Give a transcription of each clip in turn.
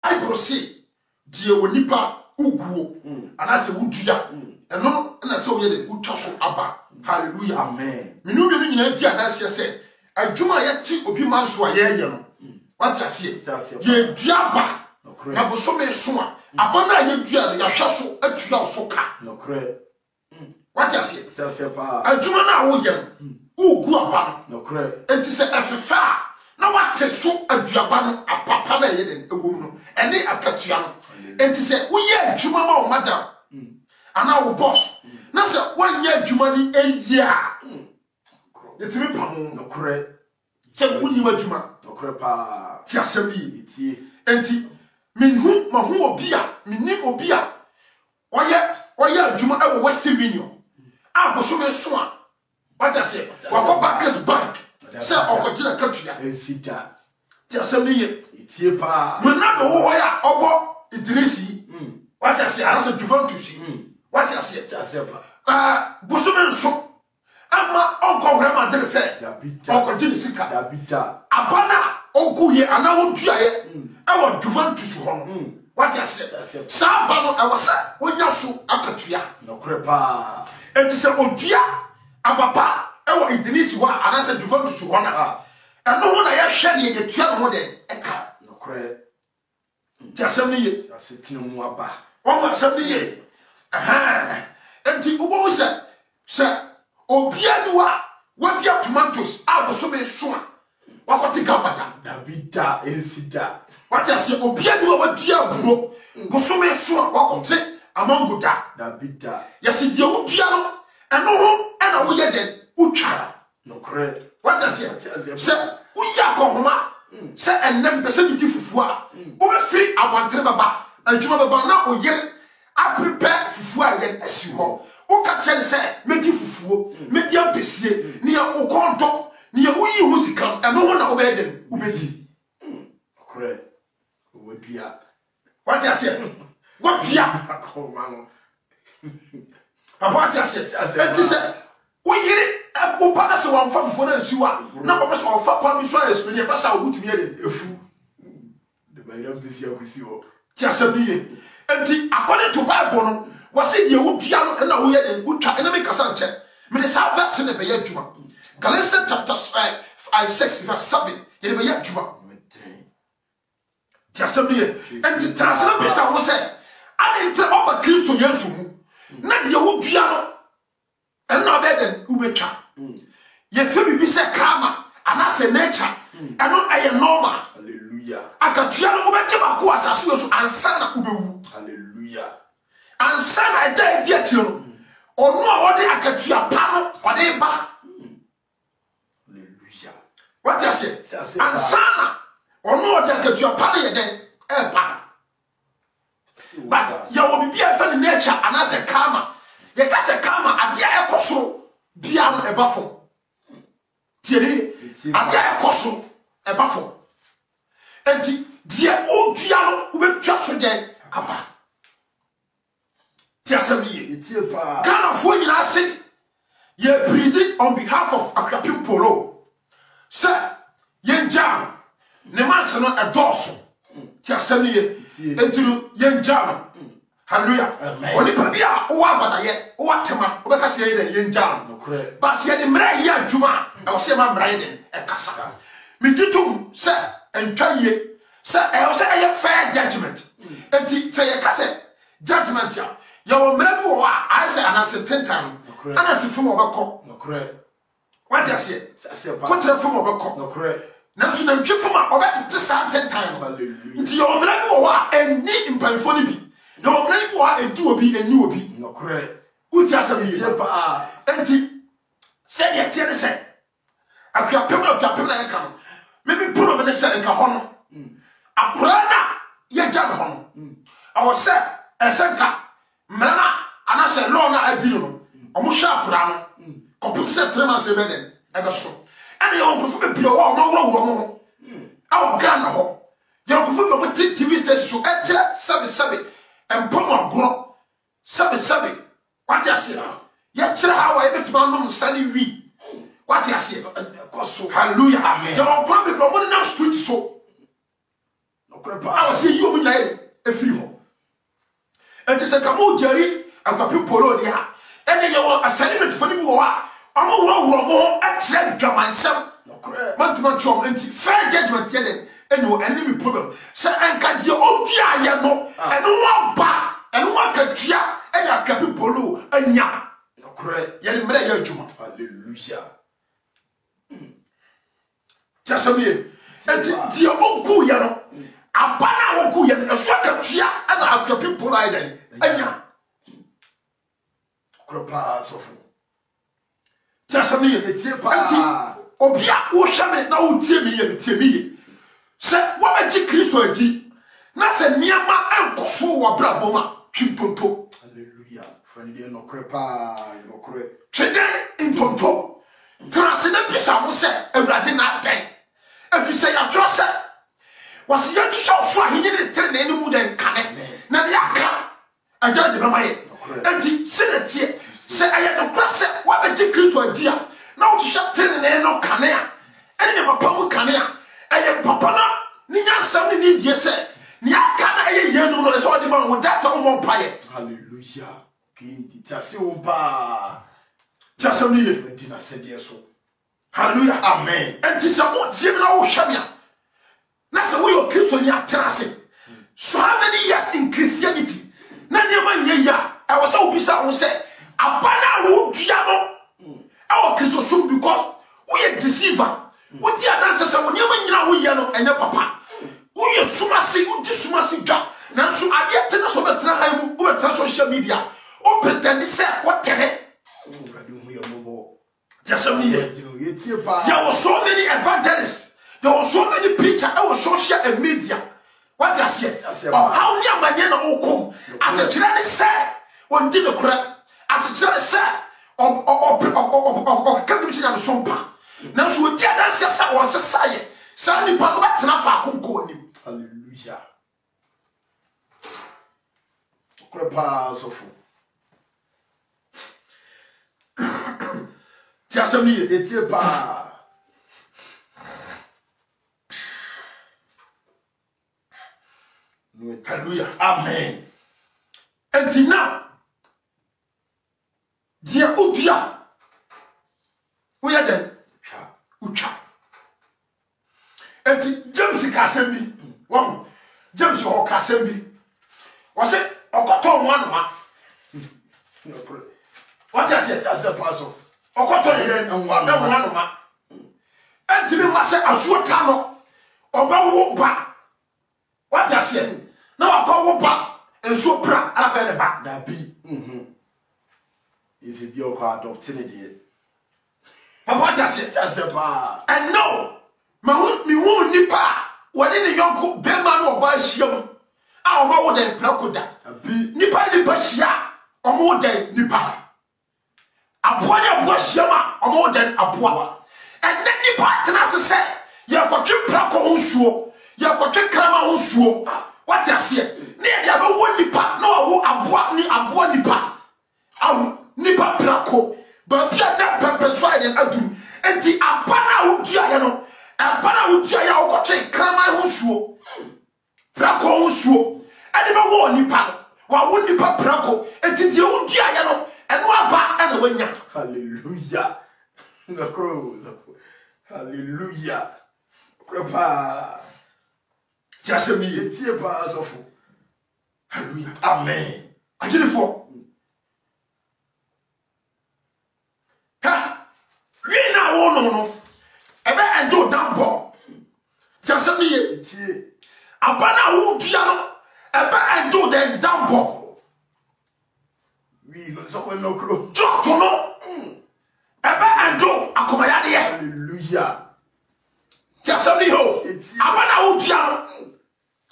I proceed dear wonipa uguo anase wudua eno na se oye de utwaso aba hallelujah amen minu mi nyina di anase se adwuma ye ti obi manso a ye no what ya see ye dua ba na bosome so a abana ye dua ya hwaso atua so ka no kre what ya see pa adwuma na wo ye ugu aba no kre enti se efefa na wate so aduaba no apapa na ye den ewom no ene akatua no enti se wo ye adwuma ma o madam ana wo boss na se wo ye adwuma ni eyia yetimi pam no kre se wo ni adwuma no kre pa ti asemi tie enti minhu ma hu obi a minni obi a oye adwuma e wo Western Union aboso me so a what I say wa Barclays Bank se okojina katua ensida ti asemi ye tie pa Ronaldo wo ya obo Idrisi what I say arasa Juventus what I say pa boso me so ama onko grama de se okojina sika dabita abana onko ye ana wo dua ye e wo Juventus ho no what I say sa ba no e wo sa onya so akatua no kre pa enti se odua abapa e wo Idrisi wa arasa Juventus ho na eno ho na ye hwe ne ye tua no de eka no kre ti asemi ye asetino mu aba o asemi ye enti ubo se obia ni wa bia tomatoes aboso me so a wakoti gavada dabita ensida what I say obia ni wa dua buro boso me so a wakoti amangoda dabita yesi die udua no eno ho ena wo ye den utwa no kre what I say se uya kohoma se ennem pese bi di fufu a wo be free abantre baba adwuma baba na oyere a prepare fufu a yen asi ho o ka chele se medi fufuo medi ampesie ni ya okondo ni ya uyi husika eno ho na obeden ubedi kre wodua what I say wodua akoma no what I say enti se uyire o pa se wan fa fufu na nsiwa na o be so fa kwa mi so explain e ba sa ogutumi eden efu de bayram pesi akusi ho ti asabiye enti according to Bible no wase die wodua no na wo ye den utwa ena me kasa nche me de sa verse ne be ye adwuma Galatians chapter 6 verse 7 ye de be ye adwuma ti asabiye enti transfer be sa wo se ani entre oba Kristo Yesu mu na die wodua no ena be den ubetwa ye fe bibi se karma ana se nature eno aye normal hallelujah akatua no obetje ba ko asase so ansa na ubewu hallelujah ansa na eda edi atiro onu a wode akatua pa no wode ba hallelujah what you say ansa na onu wode akatua pa no ye den e ba but ya wo bibi afa ni nature ana se karma ye ka se karma adia ekosoro bia no eba fo tiere adia ekosoro eba fo enti die o dua no ubetwa so den aba ti asemiye tie pa Ghana fo nyina se ye breathing on behalf of Akwapim Polo se ye jam ne manse no edoso ti asemiye enti ye jam hallelujah oni pa bia o abada ye o atema o be ka se ye den ye jam ba se ye de mra ye adwuma e wo se ma mra ye den e kasa mi ditum se entwaye se e wo se ye fair judgment enti se ye kase judgment ya wo mra bi wo a I say anase tentan anase fum obekọ no kre what you say pa ko tre fum obekọ no kre na so na ntwe fum a obetete sa tentan hallelujah nti ya wo mra bi wo a eni mpanfo ni bi ya wo mra bi wo a edu obi eni obi no kre uti asabi tie pa enti se ye tie ne se Akwapim na ye kan me bi pro me se nka ho no akora na ye ja ho no awo se esenka mrana anase law na adino no omo hwa akora no kopim se 3 months e beden e be so ene yo nkofo be bio wa omo wuro mo awo Ghana ho yo nkofo be mo TV station so e kire sebe empom agro sebe what you say ye kire ha wa e betima no mstani wi what you say hallelujah amen yo nkofo be mo na street so no kre pa awo se yo mo na efiri ho enti se kamo jari akwapi polo de ha ene ye wo assignment fo ni wo ha omo wo mo akire dwamansem mantuma chom enti fair judgment ye den ene wo enemy problem se anka de odua ye no ene wo ba ene wo akatua ene akwapi polo anya nokre ye mre ye adwuma hallelujah Jasamie enti de ogu ye no abana ogu ye no so akatua ana akwapi polo ayi anya kropa sofu Jasamie etie pa obia wo hwame na wo tie me ye tie me ye se wo ba ji Kristo adi na se niama enkoso wo brabo ma twintonto hallelujah fani de no kropa no kro twede intonto trase na bisa mo se awurade na den afise ya tro se wase ya twehwe so ahenye ne tere na eni mu den kane na ya ka agya de bama ye enti se na tie se aye no kwase wo ba ji Kristo adi a na wo twehwe tere na no kane a ene papa mu kane a aye papa na ni nyasam ni ndie se ni aka na aye yenu no so de ma wo data wo mpaye hallelujah kindi tase wo pa jasam ni ye medina sede so hallelujah amen enti se wo tie na wo hwamia na se wo yo Kristo ni atrase so how many years in Christianity na niema nye ya I was so bisa wo se abana wo dua no I Kristo so because we are deceiver wo di adanse se wo niema nyina wo ye no enye papa wo ye sumasi wo di sumasi ga na so ade te na so betra ha mu wo betra social media o pretend se wo tere jasam ni etie pa there were so many evangelists there were so many preachers on social media what you say how many amanye na okom as a chira ni say on di the kura as a chira say o kan mi chira so pa na so di adanse sa wo se saye sa ni pa ba tena fa konko ni hallelujah kropa sofu jasam ni etie pa hallelujah amen enti na dia odia wo ya den utwa enti James kasem bi wo James ho kasem bi wo se okoto nwanwa what you say as a pastor okoto yere nwanwa enti bi wase asuota no oba wo ba what you say na wakowo ba enso pra ala ne ba da bi is it your car adopted it but what you say as a pa and no mi wo nipa woni ne yonko be ma no oba hyiam a o ma wo den prakoda bi nipa hia o ma wo den nipa aboa ya aboa hyiam a o ma wo den aboa and ne nipa tena se ye kwotwe prako ho suo ye kwotwe krama ho suo what you say ne dia be wo nipa na wo aboa ni aboa nipa awu nipa prako ba bia na pepe so iden adu enti apana wo dua ye no apana wo dua ya wo kwotwe krama ho suo prako ho suo ade be wo nipa wa wo nipa prako enti die wo dua ye no eno aba ana wanya hallelujah the cross hallelujah kropa jasemi etie pa sofu hallelujah amen ajenefo ha we na wo no ebe endo dampo jasemi etie abana wo dua no ebe endo den dampo we no so no kro joto no ebe endo akomayade ye hallelujah jasemi ho abana wo dua no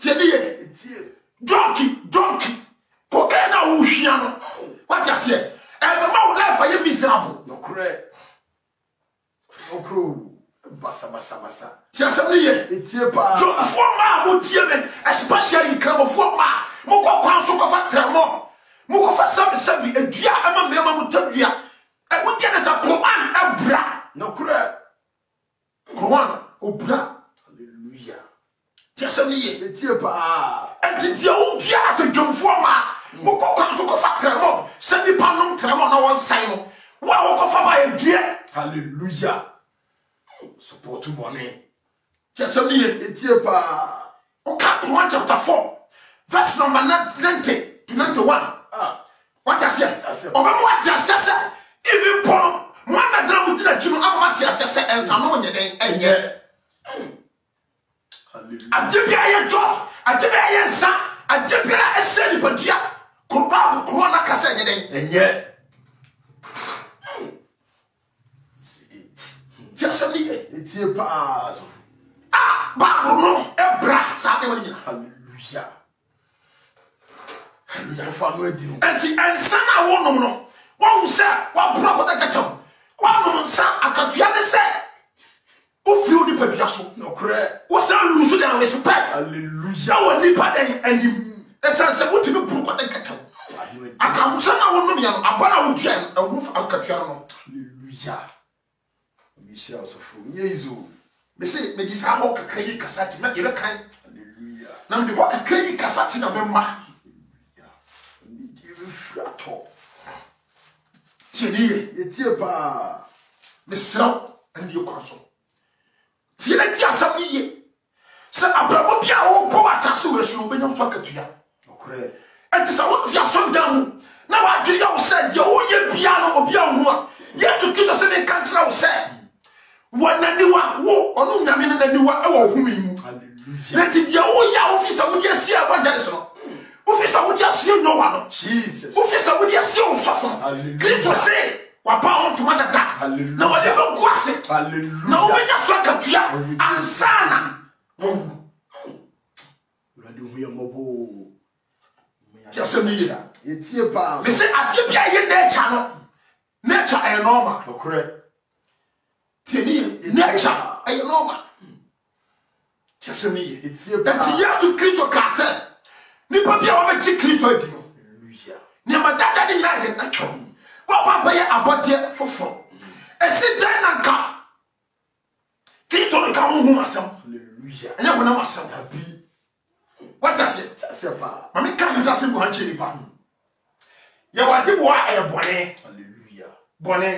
tieniye etie donkey cocaine wo hwia no what you say ebe ma wo life aye miserable no kro basa jasemi ye etie pa so for ma mo tie me especially in club for ma mo ko kwan so ko fa tremo mo ko fa sabi edua ama me ma mo tadua e mo tie na sa Quran abra no kro Quran obra hallelujah jasemi ye etie pa enti dia wo bia se dwomfo ma mo ko kan so ko fa tremo se ni panom tremo na won san no wa wo ko fa ba edie hallelujah support money Tiasem ni etie pa o ka chapter 4 verse number 90 to 91 what I say oba what I say even Paul Muhammad drum to the chino what I say and no nye den enye hallelujah adibia ye George adibia ye nsa adibia eseli badia kurba ko na kasa nye den enye Tiasem ni etie pa so ba no ebra sa de woni hallelujah hallelujah fa no edino enti ensa na wonom no won se wa bro ko takatam wa no nsa akatua ne se o fi oni padua so no kre wo se lusu de respect hallelujah woni paden anim esa se wo tibi bro ko takatam akam se na wonom ya no abana wo tua no wo fa akatua no hallelujah Michel so fu nyezo me se me di sa ho kakayi kasati na yebe kan hallelujah na me di ho kakayi kasati na me ma frato tieni etie pa mesra andi yokoso tieni ti asam ye se abrabo bia wo po asase we so benya so akatua okre enti sa wo ti aso ndam na wa dwiri ya wo se ye wo ye bia no obi anhu a Yesu Kristo se me kantra wo se wonaniwa wo onu nyame ne naniwa e wo humi mu hallelujah na ti dia wo ya ofisa wo dia sia evangelist no ofisa wo dia sia no wa no Jesus ofisa wo dia sia wo sofo Kristo se wa pa on to mata na wo le go kwase hallelujah na wo nya so akatua ansana urade hu ya mobo Tiasem ni ye etie pa me se ade bia ye nature no nature e normal okre tieni nature e normal Tiasem ni ye etie pa enti Yesu Kristo ka se nipa bia wa be Kristo adi no hallelujah ni amadada ni na de atwom wa ba ba ye abode foforo esi dan na nka Kristo no ka hu asem hallelujah anya ko na asem abi what I say tase pa mami ka nda se ko han chiri pa ye wa ti bo a e bone hallelujah bone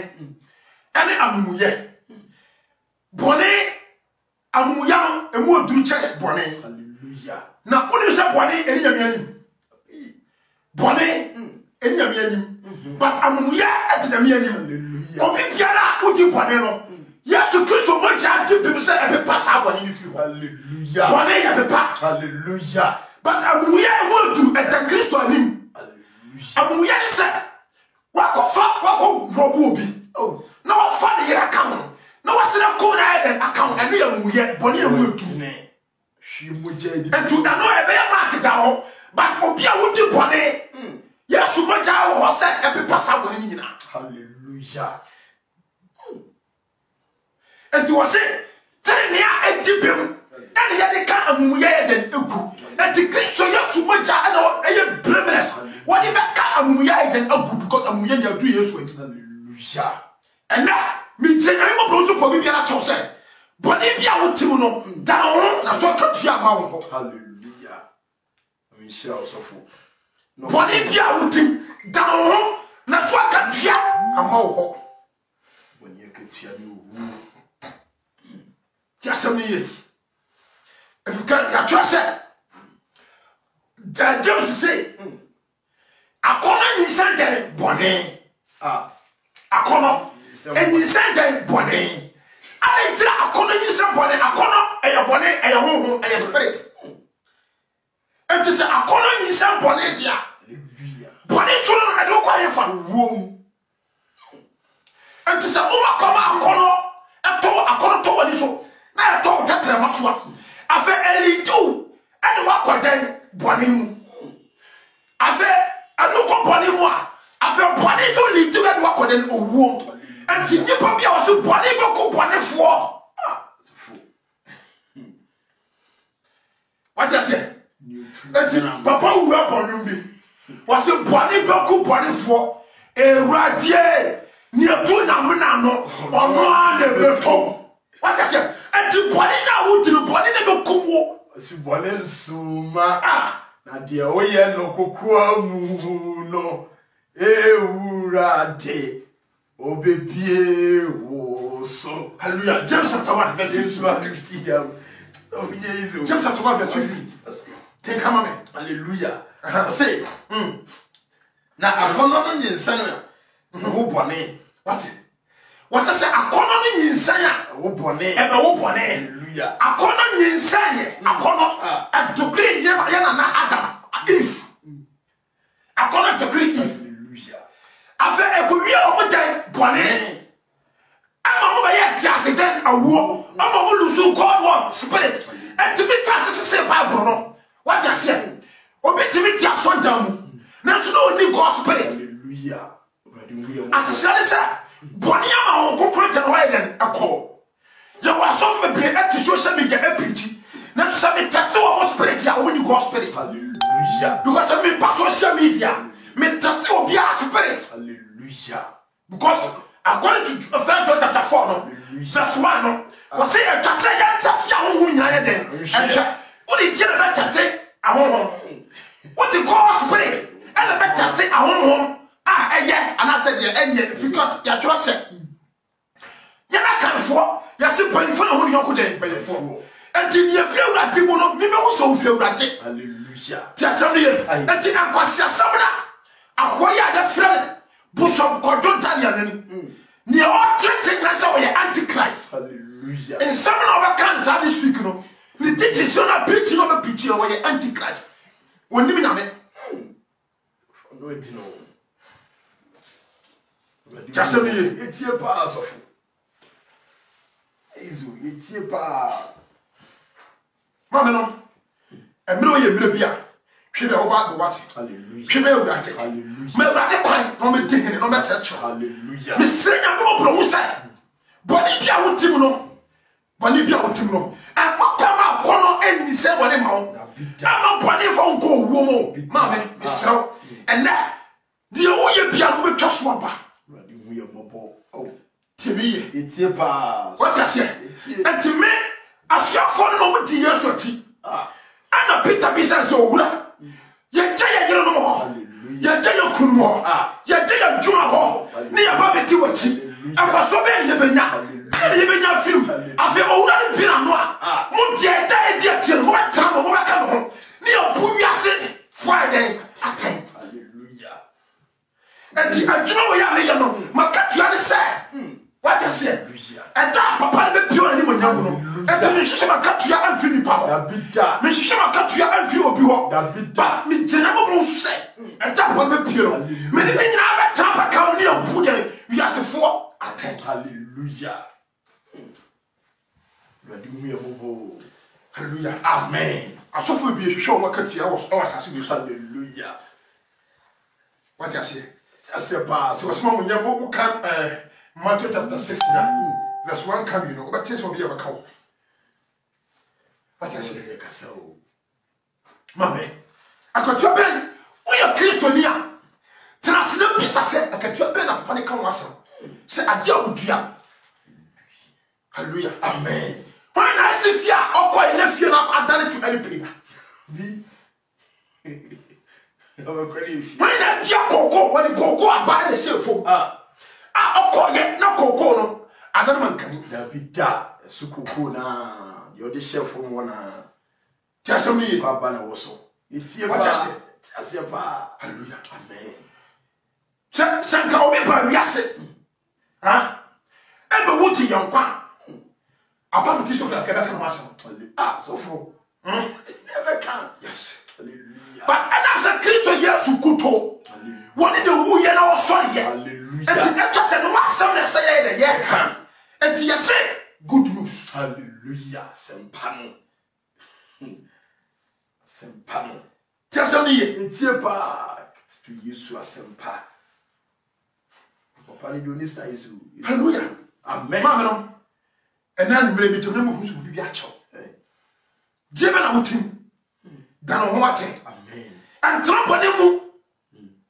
ene amumuye bone amumuya no emu oduru che bone hallelujah na oni se bone eni nyamiani bone eni nyamiani but amumuya atidamiani hallelujah obi biara odi bone no Yesu Kristo mo ja de bi se e be pasa bone ni fi hallelujah bone ya be pa hallelujah but amumuya e mo du e ta Kristo anim hallelujah amuya ni se wako robu obi na wafa ne yira kan na wasena ko na eden account enu ya muye boni ya mu etu ne hwi mo jadi etu da no ebe ya mark da ho but obi a wodi boni Yesu mo ja ho se e pe pasa boni ni nyina hallelujah etu wase tere ya edibem ene ya de ka amuye eden egu enti Kristo Yesu mo ja na eye blameless wadi be ka amuye eden egu because amuye na du Yesu hallelujah ena mi jenya mo bro so po bi biara cho se boni bia wo timu no da ho na so ka tua ma wo hallelujah ami shira osofo boni bia wo tim da ho na so ka tua ama wo boni ka tua ni wu Tiasem ni ye efuka ya tua se da James say akona ni sande boni akono eni sande boni ale tira akono ni sande boni akono eye hoho eye spirit enti se akono ni sande boni dia boni so no ade ko aye fa wom enti se o ma koma akono to wani so na to tetre masoa afa elidu ade wa kwadan boni mu afa adoko boni mu a afa boni so lidu ade wa kwadan owuo enti nipa bia wo so boni be ko boni fo what you say enti papa wura boni bi wo so boni be ko boni fo ewradie ni etu na mena no ono na beto what you say enti boni na wo dinu boni na be kumwo si boni nsuma Na de oye no kokua mu no ewurade obebie wo so. Hallelujah. James chapter 1 verse 50. James chapter 1 verse 50. Can come on. Hallelujah. Say, na akono no nyinsa no wo bone. What? What's that say? Akono no nyinsa ya wo bone. E be wo bone. Hallelujah. Akono nyinsa ye. Akono a degree ye na Adam. If. Akono degree if. Hallelujah. Afa ekuwi o dan bone. Ama mo ba ye ti aseten awo. Ama mo lusu God word spirit. And to be trust say Bible no. What you say? Obi timi ti aso dam. Na so no ni God spirit. Hallelujah. As I said, boni ama on kokoro janwa den akọ. You was so be play at social media preach. Na so me test our spirit ya when you God spirit. Hallelujah. Because I mean pass social media. Me test obi a spirit. Hallelujah. Because according to 1 John chapter 4 no. Verse 1 no. We say you just say you test ya hu nyanya den. And what did you not test ahon? What the God spirit? And the test ahon. And I said, yeah, because you're trust it. You're not coming for, you're simply in front of who you're going to for. And then you feel that people know me also feel that it. Hallelujah. Just only, and then I'm going to say, Akwaya, the friend, Bishop Gordon Daniel, near all churches, that's how you're Antichrist. Hallelujah. And some of our cans this week, you know, the teachers are not preaching over preaching over your Antichrist. When you mean, I no, it's no. Just a minute. It's your pass of it's your pa. Mamma no. A million Libya. She be over the water. Hallelujah. She be over the Hallelujah. Me rather quite no me taking no matter. Hallelujah. Me say ya no bro say. Bolivia wo tim no. Bolivia wo tim no. And what come out kono eni say bole ma wo. I'm boni for go wo mo. Mama me say. And na the wo ye bia no betwa so aba. Oh, Timmy, it's your pass. what I say? And to me, I feel for no more years or tea. And a Peter Bison so well. Yet, you don't know. Yet, you couldn't walk. Yet, you draw home. Near Bobby Tiwati. And for so many living now. Living your film. I feel older than Pinanoa. Montier, dear, till what time or what come home. Near Puya City. Friday, I think. Hallelujah. And the Ajuma, my country, say, what I said, and that papa be pure and young, and the mission of country and free power. Mission of country and free will be what but me, General say, and that will be pure. Many men have a tap account near Pudding, we asked for. Hallelujah. Hallelujah. Amen. I saw for be a show my country, I was asking. Hallelujah. What I say. I said, pass. So, small when you come, Matthew chapter 6, verse 1 come, you know, but this will be a cow. What I say, Mammy, I got your ben. We are Christiania. Transnet piece, I said, I got your ben of panic on myself. Say, I deal with you. Hallelujah. Amen. When I see fear, or quite left you up, I done it to any people. When I dear cocoa, when you go and buy the cell phone, oh, yet no cocoa, no. I don't man can be that Sukuku na you're the chef from one. Just only Papa also. It's your pa. That's your pa. Hallelujah. Amen. Sanka obi ba wiase. Ha? Ebe wuti yankwa. Apa fi kiso ka kebe kan maso. So for. Never can. Yes. Hallelujah. But and as a Christian yes kuto. What did the woo ye na so ye? Hallelujah. And the just say no asem na say ye can. And you say good news. Hallelujah. Sempano. Sempano. Tell me it's your pa. To use to a sempa. Papa ni doni sa Yesu. Hallelujah. Amen. Mama, and then maybe to know who will be a child. Given a team, than what? Amen. And drop on him.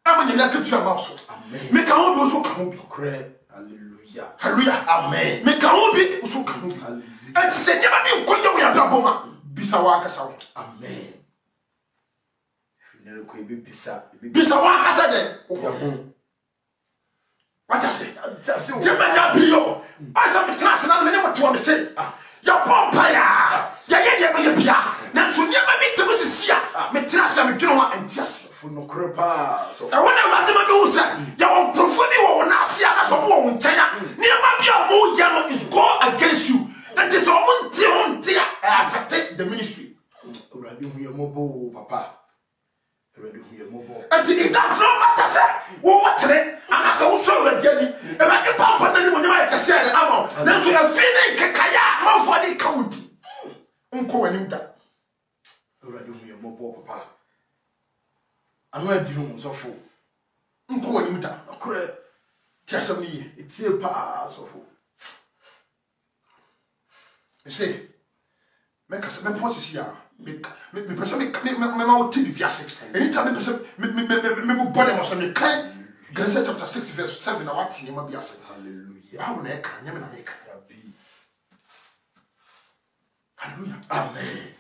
I'm in the country also. Amen. Make a own also come be great. Hallelujah. Hallelujah. Amen. Make a own be also come be. And to say never be going away at Braboma. Bisawa. Amen. ne ko be bisa wa kasa de what I say Jemanya bio asa me class na me ne moto me say ya pompa ya ye bia na so nyama bi temu sisia me class me dwene ho antias fo no kropa so e wona wa de ma be say ya won profoni wo na ase na so wo nchanya nyama bia mo ya no is go against you and this on affect the ministry already we mobo papa already we mobo and it does not matter say wo watere anasa wo so already ani already papa na ni mo nyama ka say amo na so ya fini kekaya ma for the county unko wani da already we mobo papa anu adinu so fo unko wani da akure tiasam ni etie pa so fo say me ka se me pon sisi ya me pese me ma o tibi biase anytime me pese me bu bone mo so me kan Genesis chapter 6 verse 7 na what ni ma biase hallelujah how na e ka nyame na me ka abi hallelujah amen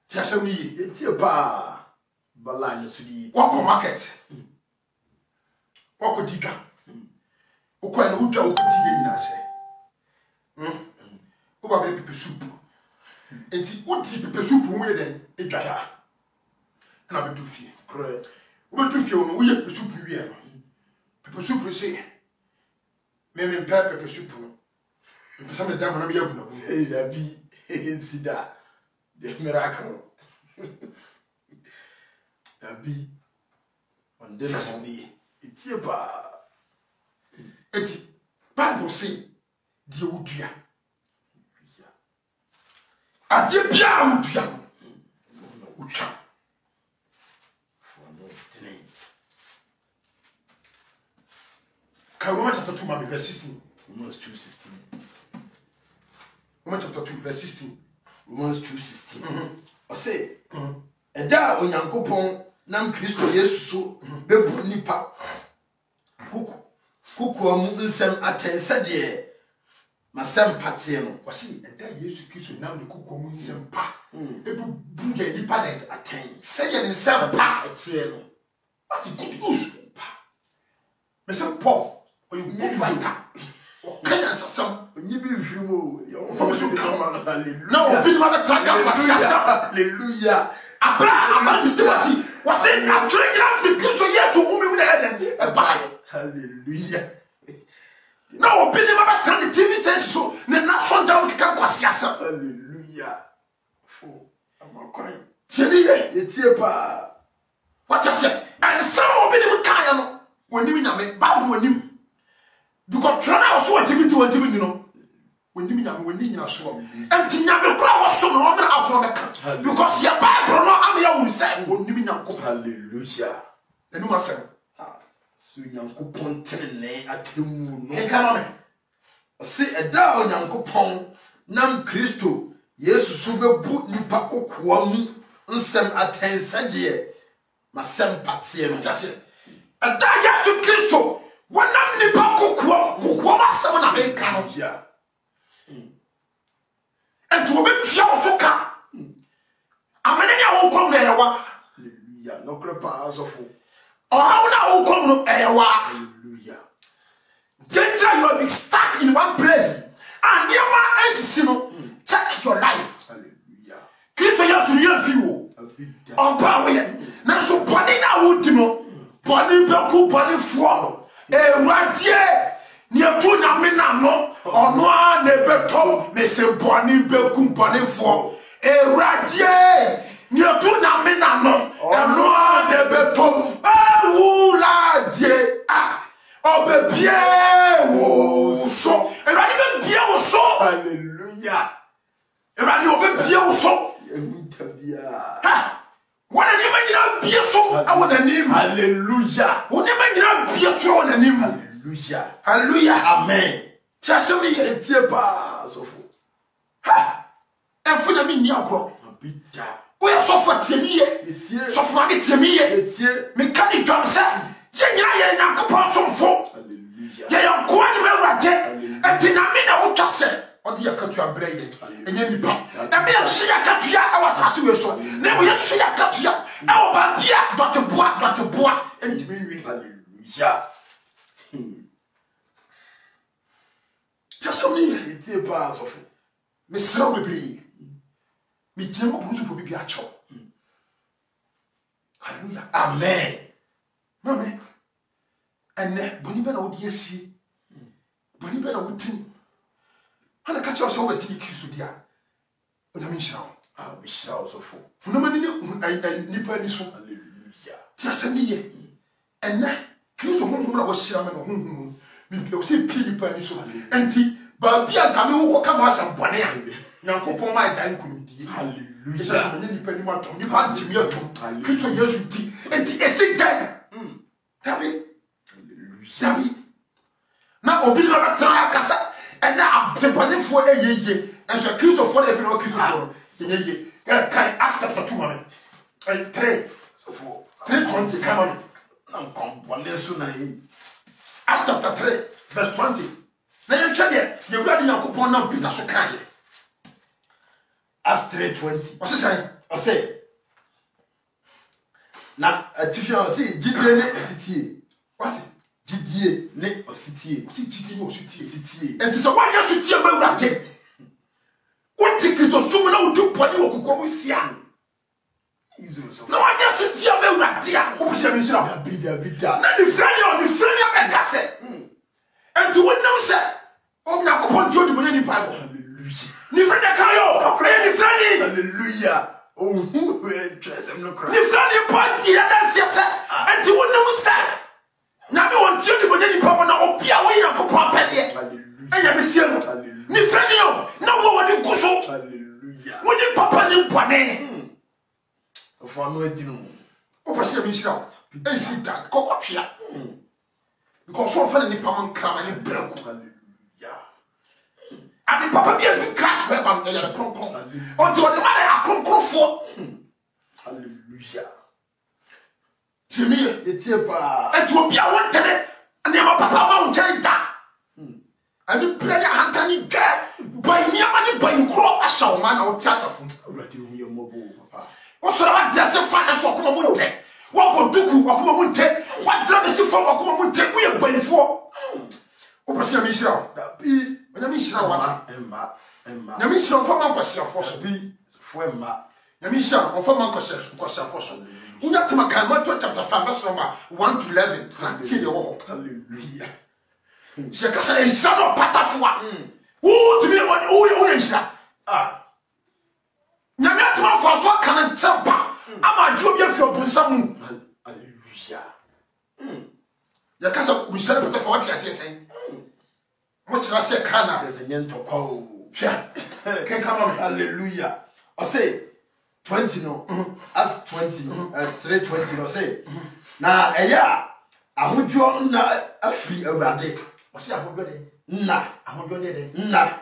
tiasam ni etie pa balanya sudi wako market wako diga ukwa na udwa ukutiye nyina se uba be pepe soup enti uti pepe soup wo ye den edwa na be du fie correct wo du fie no wo ye pepe soup wie no pepe soup se me pepe soup no mpesa me dam na me yabu na bu hey abi insida the miracle abi on the tiasam etie pa eti Bible say die wudua ade bia wudua no utwa Romans chapter 2 verse 16 Romans 2:16 Romans chapter 2 verse 16 Romans 2:16 I say eda onyankopon nam Kristo Yesu so bebu nipa kuku amu nsem atense de masem patie no wasi eda Yesu Kristo nam de kuku mu nsem pa ebu buga nipa na aten se ye nsem pa atie no what good news pa me say Paul or you go like Kenya sasam onye bi mfirimo from so come hallelujah now obi ma be traga pasasa hallelujah abra Timothy wasi na twenya fi Kristo Yesu mu na eden e ba hallelujah now obi ma be traga TV test so na so down kika kwasiasa hallelujah fo amakwan tieni ye etie pa what I say and some obi ni kan ya no wonim nyame Bible wonim because try also what you do you know wonim nyame wonim nyina so and nyame kura wo so no na afro meka because your Bible no am ya won say wonim nyako hallelujah enu ma say so nyankopon tenene atemu no e kan me se eda onyankopon nam Kristo Yesu so bebu nipa kokoa mu nsem atense de masem patie no say eda Yesu Kristo wanam nipa kokoa masem na me kan no ya and to be tia so ka amene nya wo kom na yawa hallelujah no krepa asofo o how na wo kom no yawa hallelujah danger you be stuck in one place and you check your life hallelujah Kristo Yesu ye fi wo abida on pa we na so boni na wo di no boni be ku boni fo ewradie ni etu na me na no ono a na beto me se boni be ku boni fo ewradie ni etu na me na no ono a na beto ewuladie obebie wo so ewradie be bie wo so hallelujah ewradie obebie wo so emutabia wana ni manyina bie so awona nim hallelujah wona manyina bie so awona nim hallelujah hallelujah amen tiasemi ye etie pa asofo efunya mi ni akro abida we sofo tiemi ye etie sofo ma tiemi ye etie me kan ni dwam se je nyina ye nyankopon somfo hallelujah ye yanko ani me wade enti na me na wo twase ɔde yakatua brɛ yɛ ɛnyɛ nipa na me yɛhwe yakatua ɛwɔ asase wei so na mo yɛhwe yakatua ɛwɔ baabi a dɔteboa ɛntimi nwie hallelujah tiasɛm ne yɛ etie pa asɔfo mesrɛ wo bebree megyina mu ɔboro so bɔ bibi akyɛw hallelujah amen mame ɛnɛ bɔne bɛ na wode yɛsie bɔne bɛ na wotim ana ka kyerɛ sɛ wobɛtumi kristo di a onyame nhyira wo bɛhyira wo sɔfo honamani ne nipa ani so hallelujah ti asɛm ne yɛ ɛnɛ kristo honhom na wɔhyira me no honhom mebia wo sɛ pie nipa ani so enti baabi a nkame wo kɔka ma asɛm bɔne a nyankopɔn ma ɛdan nkonimdie hallelujah ɛsɛ sɛ ɔnyɛ nipa anim atɔm nipa antimi atom kristo yesu di enti ɛsi dan dabi na obi na bɛtena akasa ɛna abɔnefoɔ ɛyɛyie ɛnso kristofoɔ na yɛfiri hɔ kristofoɔ yɛyɛyie ɛkan Acts chapter 2 ma me 3 3:20 kama no na nkɔmbɔne so na yɛ Acts chapter 3 verse 20 na yɛntwɛ deɛ yɛwurade nyankopɔn nam Peter so kaeɛ Acts 3:20 ɔse sɛn ɔse na atifi a ɔse gyidie ne ɔsitie wate gyidie ne ɔsitie ɔse gyidie ne ɔsitie ɔsitie ɛnti sɛ woanyɛ so tie ma awurade wote kristosom na wodi bɔne wɔ kokɔ mu sia na woanyɛ so tie ma awurade a wobɛhyɛ me nhyira da na nifra ne abɛka sɛ ɛnti wonam sɛ onyankopɔn nti odi bɔne nipa hallelujah nifra ne ka yɛ ɛyɛ nifra ne hallelujah oh twɛsɛm no kora nifra ne pa di adanseɛ sɛ ɛnti wonam sɛ nyame wɔnti odi bɔne nipa bɔ na ɔbia woyɛ nyankopɔn apɛdeɛ ɛyɛ metie no nifra ne yo na wowɔ ne nko so hallelujah wone papa ne mpɔne ɔfo ano adi no wopɛ sɛ yɛme nhyira wo ɛnsi da kɔkɔtwea because wɔmfa ne nipa ma nkrama ne brɛko hallelujah ade papa bi afi crash wɛ ba ɛyɛ ne kronkron ɔnti ɔde ma ne akronkronfoɔ hallelujah tiemi yɛ etie pa ɛnti obi a wɔntene nneɛma papa ma wo nkyɛn da ɛne brɛ ne ahanta ne dwɛ bɔi nneɛma ne bɔi korɔ ahyɛ wo ma na wote asafo awurade hu yɛ mmɔbɔ papa wosɔre wadeɛ sɛ fa ɛso ɔkoma mu ntɛ woabɔ duku ɔkoma mu ntɛ wadra bɛsi fam ɔkoma mu ntɛ woyɛ bɔifoɔ wopɛ sɛ nyame nhyira wo dabi nyame nhyira wo wate emma nyame nhyira wo fa ma nkɔsiafoɔ so bi fo emma nyame nhyira wo fa ma nkɔsiafoɔ so wonya tema kan Matthew chapter 5 verse number 1 to 11 na tie deɛ wɔ hɔ hallelujah sɛ kasa nhyira no ɔpatafo a wotumi woyɛ nhyira nyame atema fa so aka ne ntɛ ba ama adwo bi afi ɔbonsa mu hallelujah yɛkasa nhyira no patafa wate aseɛ sɛn mokyerɛ sɛ ka na there's a nyentokwa o hwɛ kenka ma me hallelujah ɔse 20 no as 20 no 3:20 no ɔse na ɛyɛ a ahodwoɔ na afiri awurade ɔse ahodwɔ de nna ahodwɔ de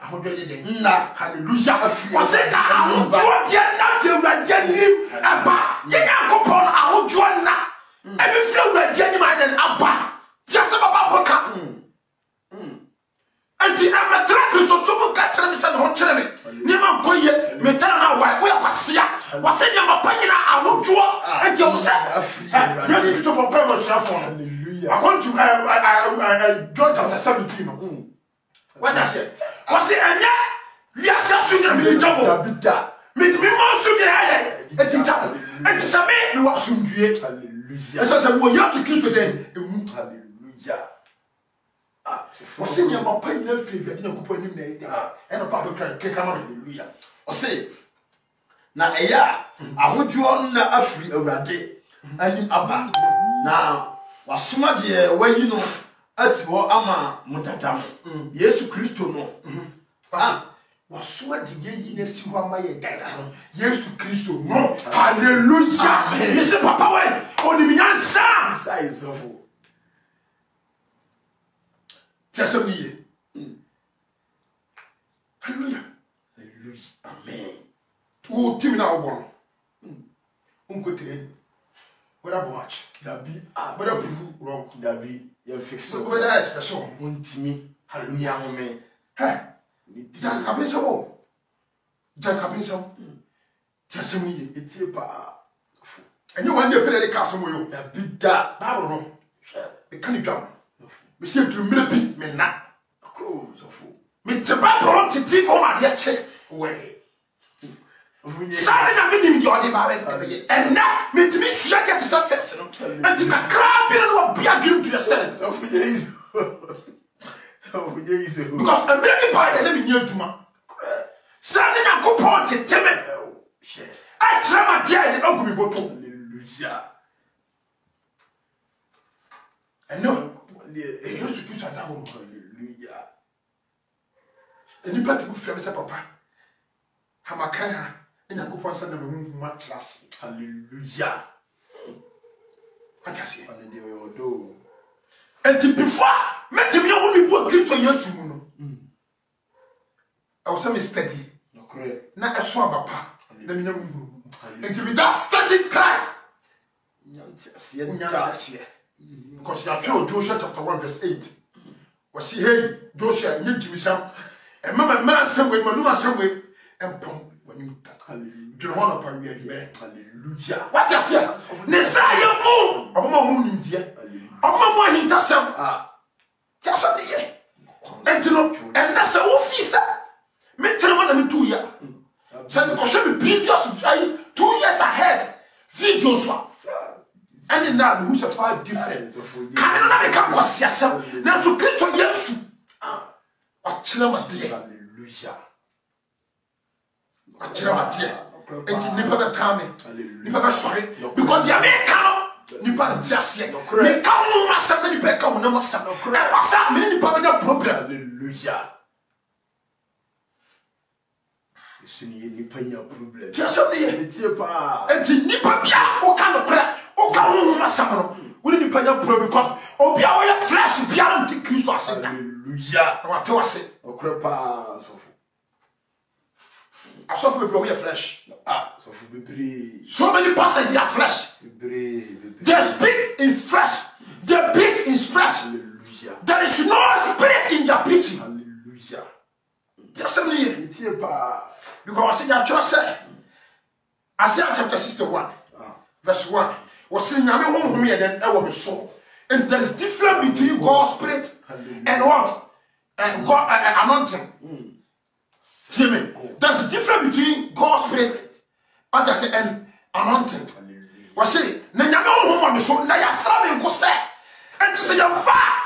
ahodwoɔ de nna hallelujah afiri ɔse na ahodwɔ deɛ na fi awurade anim aba yɛ nyankopɔn ahodwɔ na ɛbɛfiri awurade anim ayɛ den aba tiɛ sɛ baba boka enti ɛmɛtena kristo so mu ka kyerɛ me sɛ ne ho kyerɛ me nneɛma nkɔ yie metara no awae woyɛ kwasea wɔsɛ nneɛma pa nyina ahodwoɔ enti ɛwo sɛ yɛde kristo pɔpɛ masuafoɔ no according to John chapter 17 no what I said wɔsɛ ɛnyɛ wiase so nyina megya mo metumi ma so nyina ayɛ ɛgyigya mo enti sɛ me mewɔ asomdwie ɛsɛ sɛ mewɔ yesu kristo dɛn ɛmu hallelujah wɔsɛ nneɛma pa nyina firi awurade nyankopɔn anim na ɛyɛ ɛna pa bɛkra keka ma hallelujah ɔse na ɛyɛ a ahodwoɔ na afiri awurade anim aba na wasoma deɛ wayi no asi hɔ ama mo dada mo yesu kristo no wasoma de yɛyi no asi hɔ ama yɛ dada no yesu kristo no hallelujah yɛsɛ papa wɛ ɔnim nyansa sa isɔfo tiasɛm ne yie hallelujah amen wo timi na wobɔ no wonkɔtire whether much dabi whether prove wrong dabi yɛmfix whether expression wontimi hallelujah home Jan Cabinso. Jan Cabinso. Testimony, it's a pa. And you want to play the castle with you. A big da, I don't know. A canny jump. We see to millipede, men not. A cruise of fool. Meet the Bible to tea for my dear check away. Sorry, I'm in your demand, and now meet me, see, I get to start first. And you can grab it and be a dream to the stand. Because a million pie and let me near Juma. Sending a coupon to Timid. I try my dear and ugly bottle. Hallelujah. And no, he used to put a double. Hallelujah. And you better move friends, Papa. Hamakaya, and a coupon send them much less. Hallelujah. What I say? Hallelujah. And before, met me only work gift for your soon. I was steady. No correct. Not a swamp, Papa. Let me know. And to be that study class. Because you are told Joshua chapter 1, verse 8. Was he, hey, Joshua, you give me some. And Mamma, man, some way, Manuma, some way, and pump when you do one upon me. Hallelujah. What you say? Messiah, move. I'm not moving, dear. I'm not wanting to sell. Just a year. And to know, and that's the officer. Me tell me 2 years. So because we previous 2 years ahead, videos. And now who's a far different. Can I become was yourself? Now to get to yes. What children, dear. Hallelujah. What children, dear. And you never coming. You never sorry. Because the American, you can't just yet. You can't so many people, no more. What's up, many people, problem. Hallelujah. Ni panya problem. Tiaso ni tie pa. Enti nipa bia o ka no kra, o ka ho masam no. Wo ni panya problem ko. Obi a wo ye flesh bia nti Kristo asenda. Hallelujah. Na wate wase. O kra pa so. Asofu be wo ye flesh. So for bebre. So many pastors they are flesh. Bebre. They speak in flesh. They preach in flesh. Hallelujah. There is no spirit in their preaching. Hallelujah. Tiaso ni tie pa. Because I said, Isaiah chapter 61, verse 1, was saying, I'm home here, then I will be so. And there is difference between God's spirit and what? And God anointing. See me? There's a difference between God's spirit, what I say, and anointing. Was saying, Nanyame home so, Nayasam and Gose, and to say, your fire,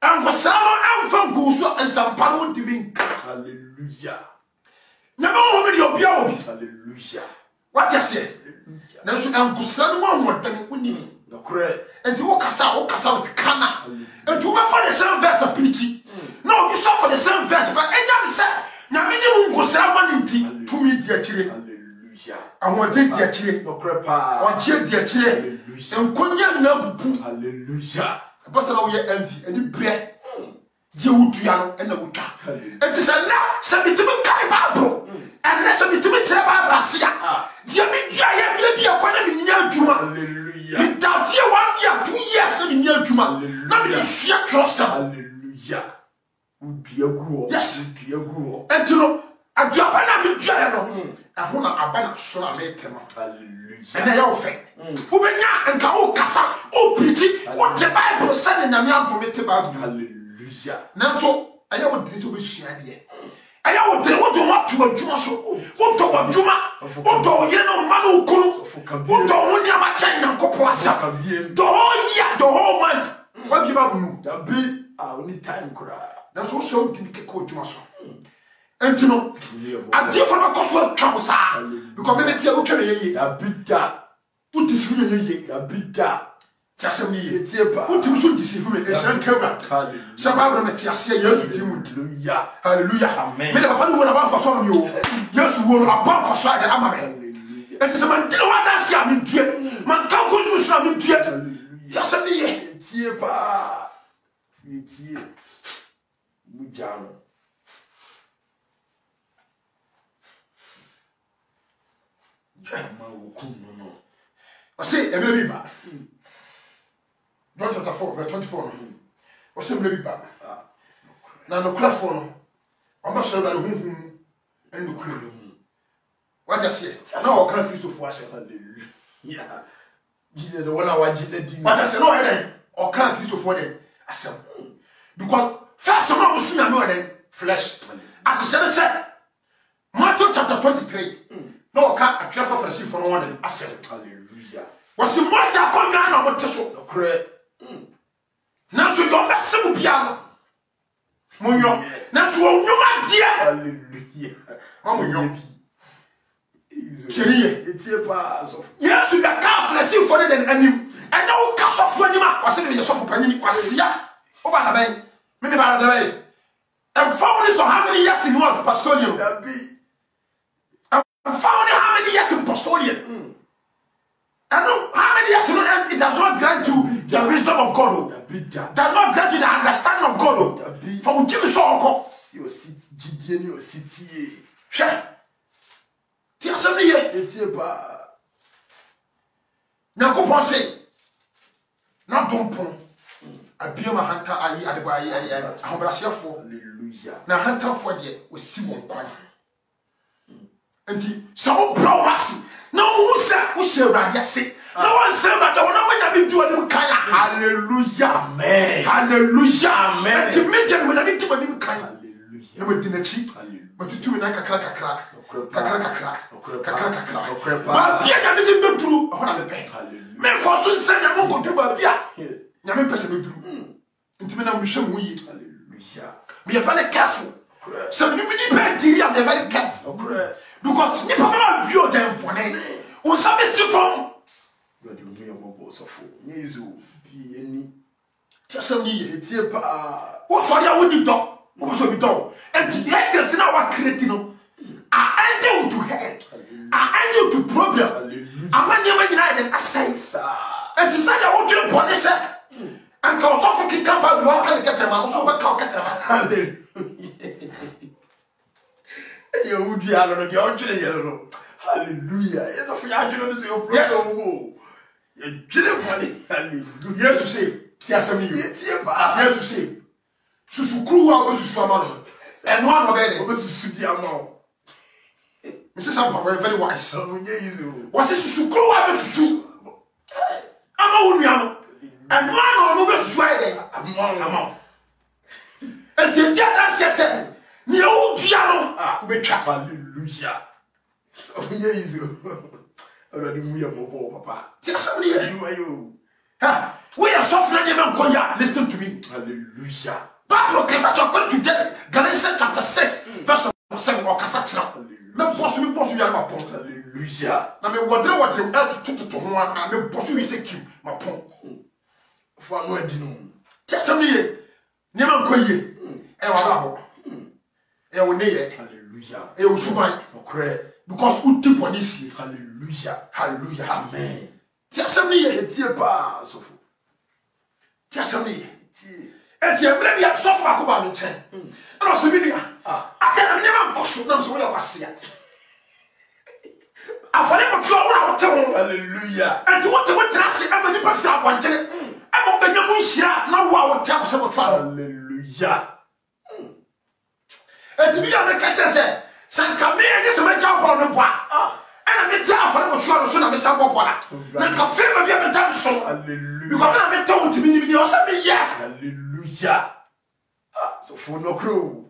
and Gosano, and from Guso, and some Paron to me. Hallelujah. Hallelujah. What you say? Now you am Guslan one than winning. No correct. And you walk us out with Kana. And you went for the same verse of preaching. No, you saw for the same verse, but and you said, Namini Guslan one to me, dear children. Hallelujah. I want to dear children. No crepa. Or dear children. And Konya no boo. Hallelujah. But now you envy and you bread. You would and the wood. And this is now, something to be Bible. And let's be to me, Rasia. Dear me, I may be a quite in near Juma. Hallelujah. Down here 1 year, 2 years in near Juma. Not be a fear cluster. Hallelujah. Would be a good. Yes, would be a good. And to know, a job and I'm a general. And when I ban so I made them. Hallelujah. And they all fake. Who be young and go, Cassa, oh, pretty. What the Bible said in a man to make about Hallelujah. Now, so I would do with Shania. I would want to a Juma so. What to a Juma? What to Yellow Manu Kuru? What to Wunyama China Copoasa? The whole year, the whole month. What give up? The be only time cry. That's also to make a coach Juma. And to know a different cost comes because maybe you carry a big da. Put this really a big da. Just me, put him soon deceive me, a shank camera. Some other Matthias, yes, hallelujah, hallelujah, amen. Made a papa would have for some you, yes, who will above for side and Amaran. And it's a man, do what I see, I'm in tear. Man, come good news, I'm in tear. Just me, tear, pa, tear, Mujano. I say, every back. Chapter 4, verse 24. Or simply back. Now, no craft for Omo so ba hu enu kure mu. What I say? No, can Christopher say hallelujah. Jesus the one I watch the demon. What I say no then or can Christopher then I say because first of all we see no then flesh. As he said Matthew chapter 23. No can a careful for from one then I say hallelujah. Was the most come now what to so correct. Now so don't mess up piano. Munyo. Now so nyuma dia. Hallelujah. Munyo. Seriye. Etie pa so. Yes, you got careful for the anim. And now cast off for anima. Was it yourself for panini kwasia? Oba na ben. Me ba na ben. And found so how many years in what pastoral? That be. And found how many years in pastoral? And how many years it does not grant you the wisdom of God. Does not grant you the understanding of God. From Jimmy Soko. Your seat, Gideon, your city. Share. Tia somebody here. Etie pa. Now go on say. Not dumpon. I be my hunter. I for. Hallelujah. Now hunter for the was see one choir. And he so brown. No who said who shall run say. No one said that the one when I be doing kaya. Hallelujah. Amen. Hallelujah. Amen. And to meet them when I be doing kaya. Hallelujah. No me dinner cheap. But to do me like a crack. But Pia didn't do what I'm paying. Men for soon send a monk to Babia. Yamin person do. Intimate mission we. Hallelujah. We are very careful. So you mean you are very careful. Because Nipa view them for name. On some from. But you may have boss of Yezu be any. Just me. It's a pa. What's what I want you to? What was we do? And the actors in our creating. I enter to hell. I enter to problem. I'm not even united. I say, and to say I want you to punish her. And cause of a kick up and walk and get them also back out. Hallelujah. You would be out of the original. Hallelujah. Yes, you didn't money. Hallelujah. Yes, you say, yes, you say, Susukru, I was to summon. And one of them was to suit the amount. Mrs. Alba, very wise. Was it Susukru, I was to shoot? I'm a and one of us Friday, among. And the other said, no piano, we trap. Hallelujah. So, yes, already we are mobile, Papa. Tell somebody, you. We are suffering, Koya. Listen to me. Hallelujah. Bible cast according to Galatians chapter 6, verse 7 or Casachina. No possible my point. Hallelujah. Now, what you add to one and no possible say keep my point. For no dinner. Tell somebody, never go ye. Ewa, ewa, hallelujah. Ewa, Subai, because who tip on this. Hallelujah. Hallelujah. Amen. Tell somebody, it's your bar. So, tell somebody. And you have never suffered about me 10. And also, I can never push them so I was here. I forever trouble our town. Hallelujah. And to what the one trust, I'm a little bit of one day. I'm on the Yamushia, now our tap several trouble. Hallelujah. And to be on the catcher said, San Camille is a major on the bar. And I'm in town for sure soon I'm a sample water. Like a favor, you haven't done so. Hallelujah. Because I'm told to me, or something, yeah. Hallelujah. So for no crew.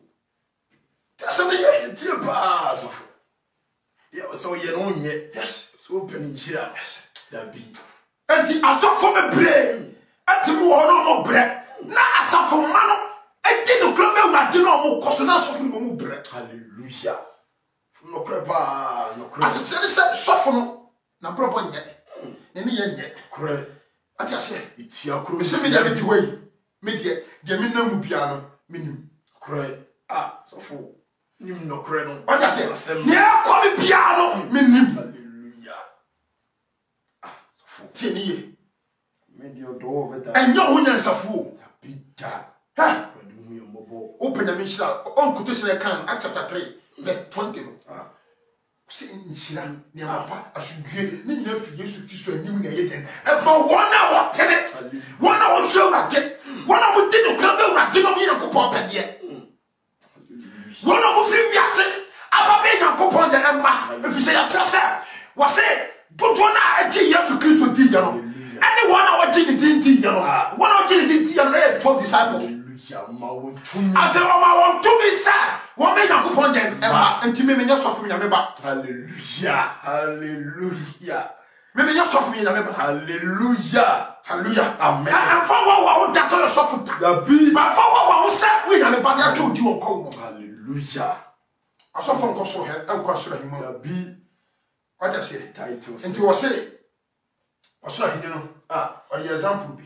That's something, it's your bar. Yeah, so you know, yes. So open here. Yes. That be. And I saw for me brain. And to me, no more bread. Now I saw for man. I didn't grab me when I didn't know more because now so for bread. Hallelujah. No crepa, no crepa. As it said, suffer no. Now, problem yet. Any yet. Correct. I just say, it's your crew. Miss me, the way. Media, the minimum piano, minimum. Correct. So for you, no credit. What I say, yeah, call me piano, minimum. Hallelujah. For 10 years. Made your door better. And no one is a fool. Big that. Ha! Open the mission. On quotation account, Acts chapter 3, verse 20. See, in Siran, near my papa, I should get no fears to kiss you and you about 1 hour, 10 1 hour, so I get 1 hour, didn't grab a rat, didn't mean a pop yet. One of free yase. Aba be Nyankopon de emma. If you say yourself, was say don't wanna eji Yesu Kristo di yano. Anyone our gene di yano. One of gene di yano 12 disciples. I say Mama want to be sad. One me Nyankopon de emma enti me nya so fu nya meba. Hallelujah. Hallelujah. Me nya so fu nya meba. Hallelujah. Hallelujah. Amen. And for what that's all so fu ta. But for what say we nya meba ya to di won ko. Hallelujah. Aso for nko so he enko so him. Dabi. What I say? Titles. Enti wo say so him no. Or the example be.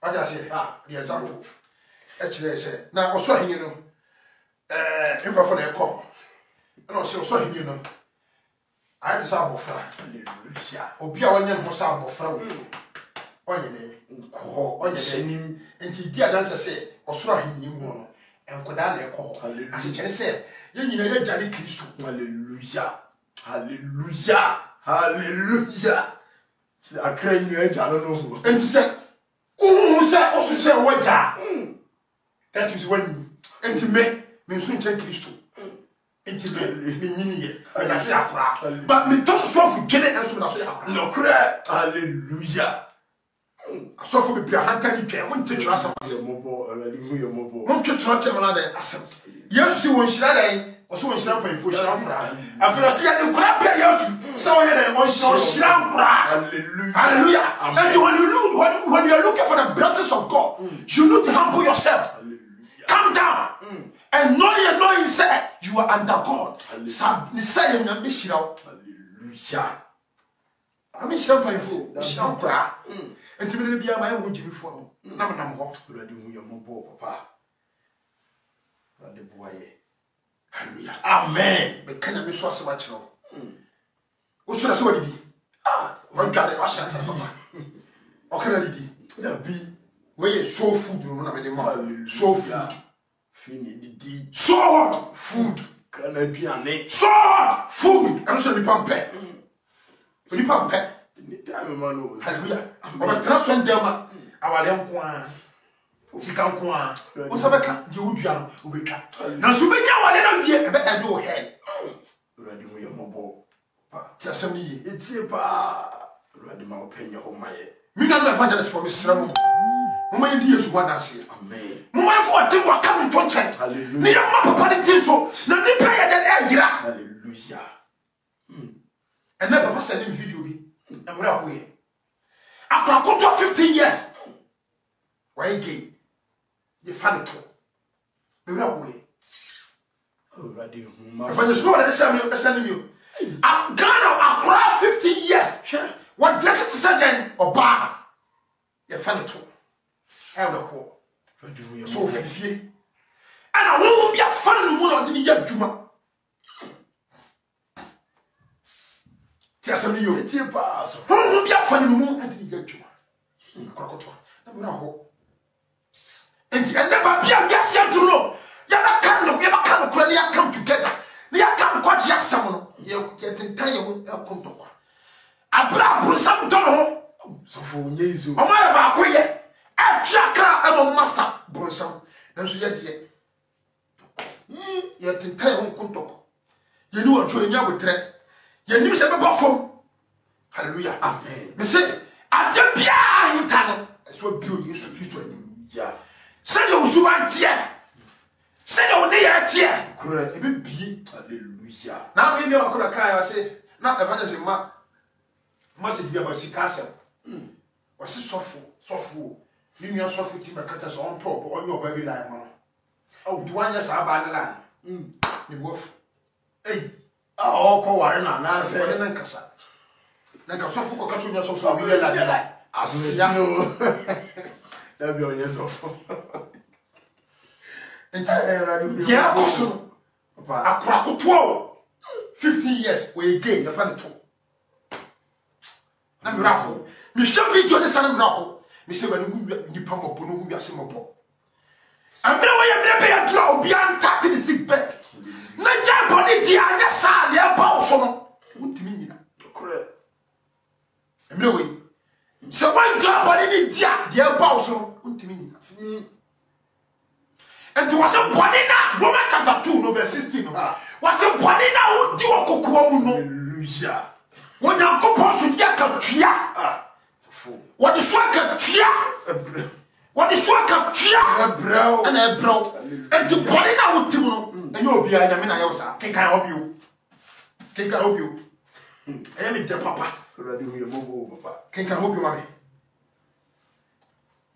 What I say? The example. Actually say na so him no. If for na ekọ. Na so him no. I just have offer. Hallelujah. Obi a wanya ho sa abofra wo. Onye ne nko onye ne enti di adanse say osoro ahini mu no. Enkoda na ekọ. Ahikere say ye nyina ye jani Kristo. Hallelujah. Hallelujah. Hallelujah. Akra nyu eja no. Enti say say osu kire waja. That is when enti me so nche Kristo. Enti me nyini ye. Na so yakura. But me to so fu gene enso na so yakura. No kra. Hallelujah. So fu be bia hantani twa won tetwa asam. Your mobile already who your mobile. Won tetwa chema na asam. Yesu won shira dai. Oso won shira panfo shira nkura. Afira se ya de nkura bia Yesu. So won ye won shira nkura. Hallelujah. Hallelujah. And when you are looking for the blessings of God, you need to humble yourself. Hallelujah. Come down. And know you say you are under God. Hallelujah. I mean, shall find food. Shall cry. And to me, be my own Jimmy for Nam Ready with your mobile, Papa. The boy. Hallelujah. Amen. But can I be so much? What should I say? What got it? What can I do? That be where you so food, you know, the mother. So food. So hot food. Can I be a name? So hot food. I'm sorry, pump pet. When you pump pet. Hallelujah. But transfer them. Our young one. Sika kwa. Osabeka di udua obeka. Na so benya wale na wie e be edo head. Ready with your mobile. Ti asem yi. Etie pa. Ready my opinion on my. Me na no evangelist for me sram. Mama yi di Yesu wadase. Amen. Mama for ti wa come to church. Hallelujah. Ni ya mama papa ni so na ni pa ya den e yira. Hallelujah. And never pass any video bi. Na mo ra ko ye. Akra ko 15 years. Why gay? You found it. Maybe that way. Already, if I just know that sending you, I'm gonna cry 50 years. What dress is again or bar? You found it. I have a call. So 50. And I won't be a fan of the year Juma. Tell you, it's your pass. Who will be a fan of the moon and the year Juma? And never be a yes, you know. You never come together. You come quite just someone. You get entire contour. I brought some dono. So for Yesu. Oh, my back, a chakra and a master, Bronsam. And so yet, yet entire contour. You know what you're with threat. You knew some about hallelujah. Amen. Me say, I just be a tunnel. That's what beauty is to you. Yeah. Send you so much here. Send you near here. Correct. It be hallelujah. Now we know what I say. Not evangelism, must be about Sicasa. Was it softful? You know, softful team cut us on top on your baby line. Oh, do one yes, I buy the land. The wolf. Hey, oh, call one and I say, Lancasa. Like a soft cook, so we like I see. That be on yourself. Yeah, I crack 12, 15 years. We gay, you find it too. I'm raffle. Michelle video the son of raffle. Mister, when you pump up, who are some more. I'm never a draw beyond 30 sick bed. No jump on it, dear. I just saw the apostle. What do you mean? Correct. Anyway. So one job on any dear boss, and to was a body now, Roman chapter chapter 2 no verse 16 was a body now do kokoa no hallelujah when Yankopon so dia ka tua what the so ka tua what the so ka tua ebro and ebro and the body now with no and you obi anya me na yo sa can help you I am the papa already we mo papa can help you mommy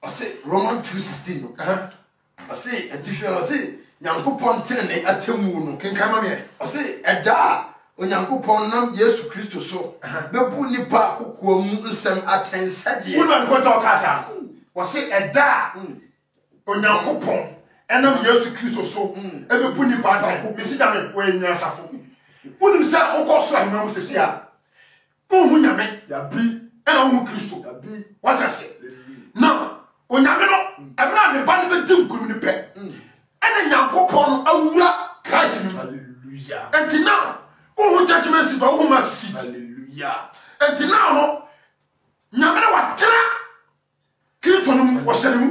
I say Romans 2:16 no I say etifiel I say Yankopon tene atemu no can come me I say eda Onyankopon nam Yesu Kristo so bebu nipa kokoa mu nsem atensade we no go talk asa we say eda Onyankopon enam Yesu Kristo so ebebu nipa aten me si da me we nya safo unim say okoso amam se sia ohu nyame ya bi ena ohu Kristo ya bi what I say now onyame no emra me ba ne be tinkum ni pe ena Nyankopon awura Christ ni hallelujah and now ohu judgment si ba ohu masi hallelujah and now no nyame na watera Kristo no wo hye mu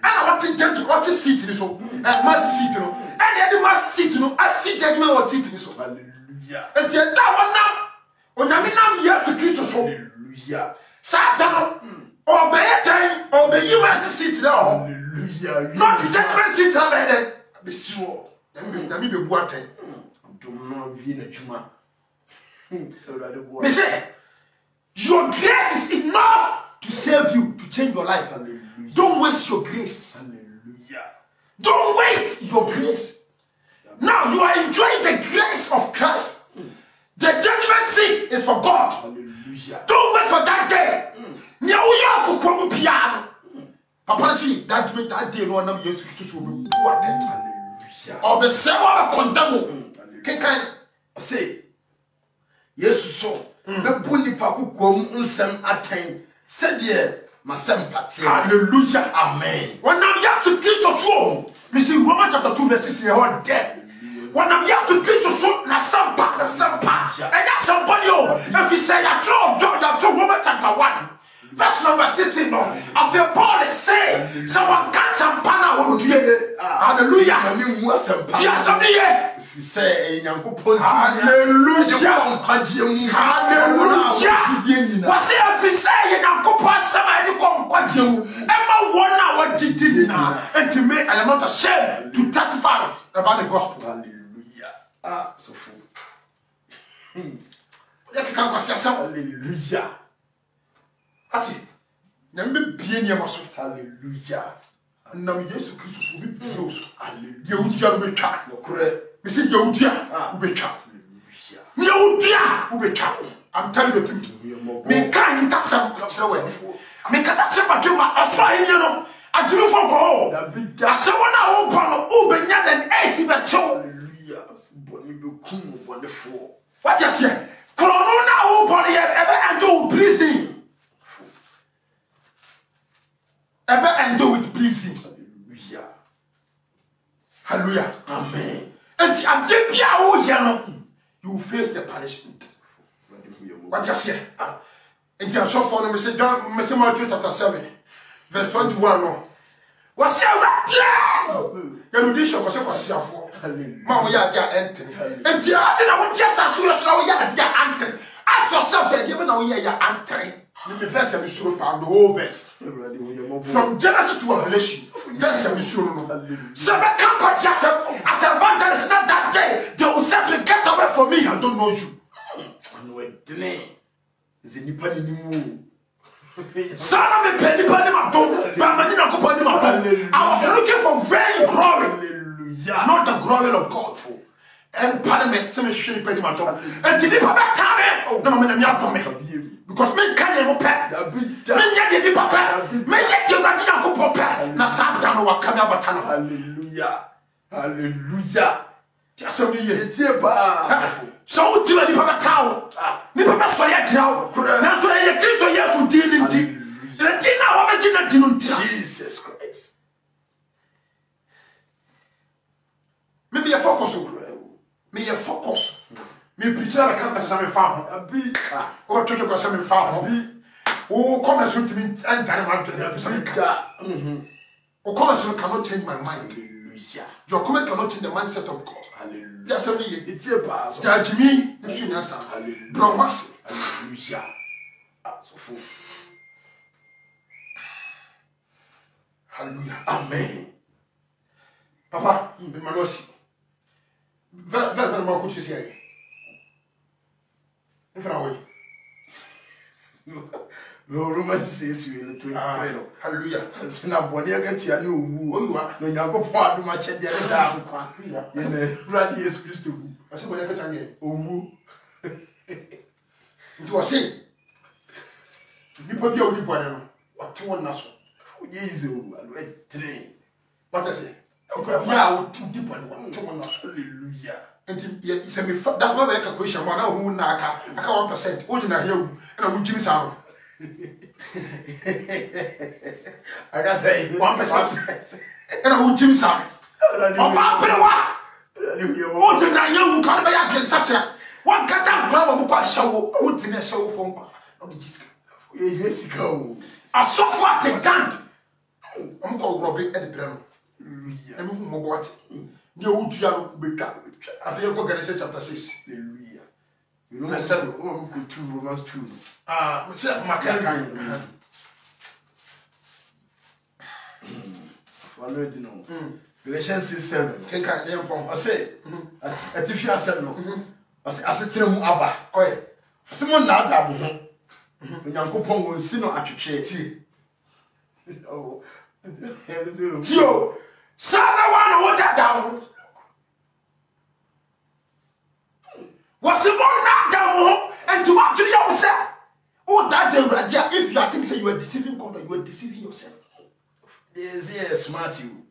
ana wate judge what seat ni so masi seat no and the masi seat no asi judgment what seat ni so hallelujah and da wona onyame nam Yesu Kristo so hallelujah Satan obey obeyi masi seat there hallelujah not the judgment seat there be sure nyame be bu aten dum no bi na chuma me say your grace is enough to save you, to change your life. hallelujah Don't waste your grace. hallelujah Don't waste your grace. Now you are enjoying the grace of Christ. The judgment seat is for God. hallelujah Don't wait for that day. Papa, see judgment that day. No one years to what hallelujah or the seven condemn. Can say Yesu so bebu nipa kokoa mu nsem aten sede masem patia hallelujah. amen When I'm Yesu Kristo so, me see Romans chapter 2 verse 16 all dead. When I'm Yesu Kristo so na sampa. And that's somebody if he say I throw Romans chapter 1 verse number 16 no. I feel Paul is saying someone can sampana won die. Hallelujah. ni mu asem pa Tia somebody fi say Nyankopon hallelujah. kwaje mu Hallelujah. What say if he say Nyankopon sama ni ko kwaje mu. Emma wona wa didi na. And to me I am not ashamed to testify about the gospel. hallelujah so full You can go see some. hallelujah Ati. Nyambe bie niam so. hallelujah Nam Yesu Kristo so bi bio so. hallelujah Ye udia no betwa. nokore Me say ye udia wo betwa. hallelujah Ye udia wo betwa. I'm telling the truth. Me kan ntasam kire we. Me kasa che badwuma aso ahye no. Ajiru fo ko. da big Asɛm na wo pa no wo benya den esi betew. hallelujah boni be kum wonderful What you say? Krono na wo pa no ye ebe ando pleasing. Ebe ando with pleasing. hallelujah Hallelujah. amen And ade bia wo ye no you will face the punishment. What you say? And you so for no me say John Matthew chapter 7 verse 21 no. What say what? You do this you say for siafo. Ma wo ya dia enten. And you ade na wo dia saso yo so wo ya dia enten. Ask yourself say give na wo ya enten. Me verse me sure pa the whole verse. From Genesis to Revelation, verse me sure no. Seven company as evangelist not that day they will simply get away from me. I don't know you. no edne is nipa ni mu Sana me penny my dog, but many not company my dog. I was looking for very glory, hallelujah not the glory of God. And parliament, some shame penny my dog. And did it have time? No, man, I'm because men can't even pay. Men yet did papa. Men yet you got to go papa. Na Satan or Kanabatana. hallelujah hallelujah Just a minute. it's ba So, do any papa cow? Me papa for yet now. Now, so I guess so yes, who deal in tea. The dinner, what did not do? Jesus Christ Maybe a focus. Me a focus. Me preacher I can't pass some farm. abi Or to go some farm. Oh, come and me and Ghana to help some car. Oh, come and cannot change my mind. Hallelujah. Your comment cannot change the mindset of God. Hallelujah. Yes, only It's a pass. Judge me, you should answer. Hallelujah. Hallelujah. So full. Hallelujah. Amen. Papa, my mercy. Very more good to say. If I way. No Romans says you will to hallelujah. Sina boni aga tia ne owu. No Yakobon adoma che de da nkwa. Ye na Brad Jesus Christ owu. Ase boni aga tia ne owu. Nti o se. Nipa bia odi boni no. Watu won naso. Ye is owu. Alo e train. What I say? Yeah, I would do deep on one. Hallelujah. And it's a me that one like a question. One who naka, I can't 1%. Only na here, and I would Jimmy Sound. I can say 1%. And I would Jimmy Sound. Oh, Papa, what did I know? Can't be against such a one cut down grab a book show. What's in a show from yes, go. I so far take down. I'm called Robbie at the piano. I'm who watch. You would be done. I feel go Genesis chapter 6. Hallelujah. You know, I said, oh, good 2 Romans 2. What's that? My kind. Follow it, no. Galatians 6:7. Can I name from? I say, at if you are said no. I say, tell him Abba. Oh, someone now that when Uncle Pong will see no attribute. Oh, Tio, Sana one that down. What's the one knocked down and to actually yourself? Oh, that day, if you are thinking you are deceiving God, you are deceiving yourself. Yes, smart you.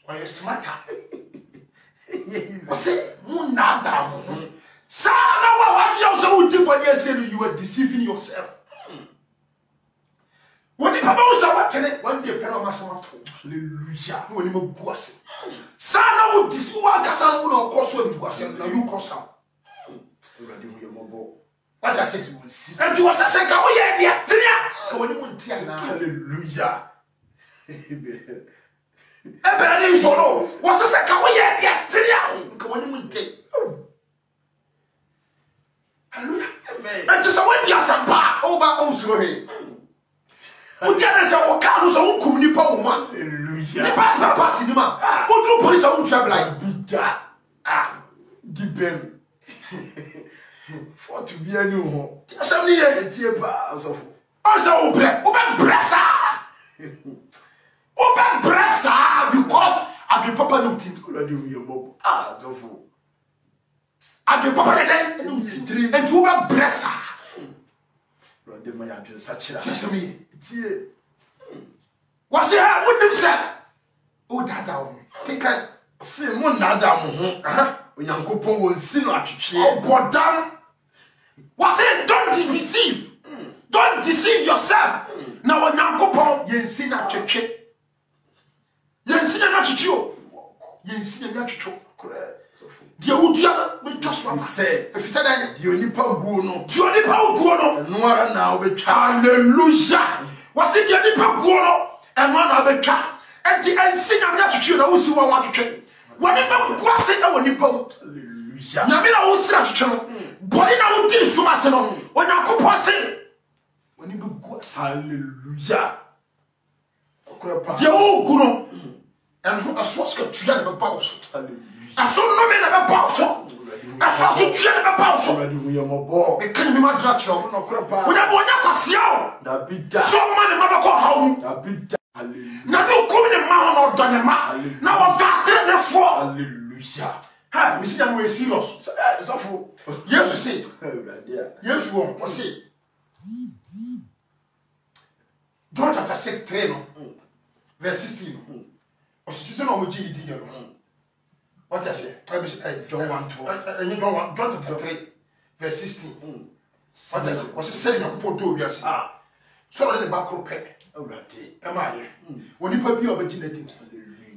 Or you're smarter. What's it? Moon knocked down. Sana, what you also do when you're saying you are deceiving yourself? When the Papa was about telling one day, Paramasama, hallelujah, when you move was Sana would deceive one Cassan or course when you was and you cross out. What I said, and you was a second, oh, yeah, hallelujah. Everybody is all. What's the second, oh, yeah, going to take. Hallelujah. And just a way, just a bar over also. Ujana sa okano sa unkumni pa uma. Hallelujah. Ne pass cinema. Outro police a travel bida. Dibem. For to be a new home. Assembly e tie pa so. Asa obre bressa. Obe bressa because abi papa no tin Already we mob. So for. Abi papa den no tin. And obe bressa. Brother my address sachira. Just me. Tie. What's it? What them say? Oh, dada. Can say mo nada mo ho. Onyankopon won si no atwetwe. Oh, bodam. What's it? Don't deceive. Don't deceive yourself. Now, Onyankopon yensi na twetwe. Yensi na twetwe. Yensi na twetwe. Correct. Dia udua we just one say. If you say that, Di onipa guo no. Di onipa guo no. No ara na obetwa. Hallelujah. What's it? Di onipa guo no. And one of the cat, and the ensign of that you know, who want to train. When you know, what's it? I want you to Hallelujah. Namina will start to boy, now will do so much. When I go passing, when you go, hallelujah. The old guru and who has what's got to the boss. Hallelujah. I saw no man of a boss. I saw to train a boss. Already we are more ball. It can't be my gratitude. No crapa. When I want to see you, that be that. so many mother go home. That be that. Hallelujah. Now you come in the man or done the man. Now I'm back there the four. Hallelujah. Ha, me see that we serious. So it's awful. Yes, you see. Yeah. Yes, you won't. What's it? John chapter 6, 3, verse 16. What's it? You don't know what you did. What I say? John 1:12. And you don't want John chapter 3, verse 16. What I say? What's it selling a couple of years? So let the back up. Already. Am I? When you put your virginity,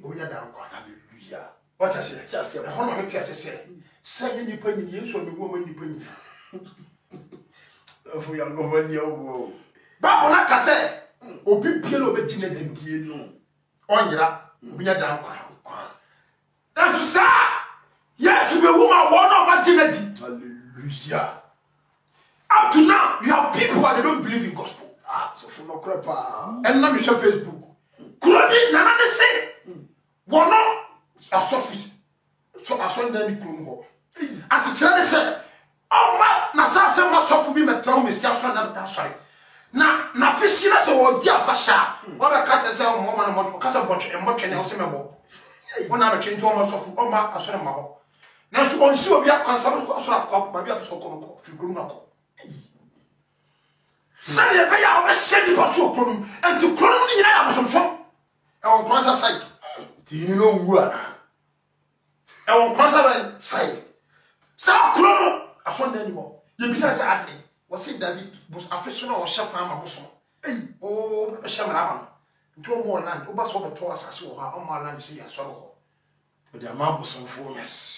we are down. Hallelujah. What I say? Just say, hold on, I say, say you put in years when the woman you put in. If we are going your But when I say, oh, be pillow virginity, no. On your up, we are down. That's so yes, the woman one of virginity. Hallelujah. Up to now, you have people that they don't believe in gospel. So for no crap. And now you share Facebook. Kurodi nana ne say, one a sofi. So I saw them kurungo. As a child say, oh ma, na sa se mo sofi bi metra me si aso na sorry. Na fish na se wo dia fasha. Wo be ka say o mo ma no mo ka say botwe e mo twene o se mebo. Wo na be twente o mo sofi o ma aso na ma ho. Na so on si obi akwan so aso akwa ma bi aso ko fi kurungo akọ. Say be ya o be shedi for so kurungo. And the kurungo ni ya abosomso. E won cross side. Ti ni no wu ana. E won cross side. Sa kurungo aso na ni mo. Ye bisa say ade. Wasi David was official or chef farm abosom. Oh, a shaman. Two more land, over so the toss as you are on my land, see a sorrow. But the amount was some fullness.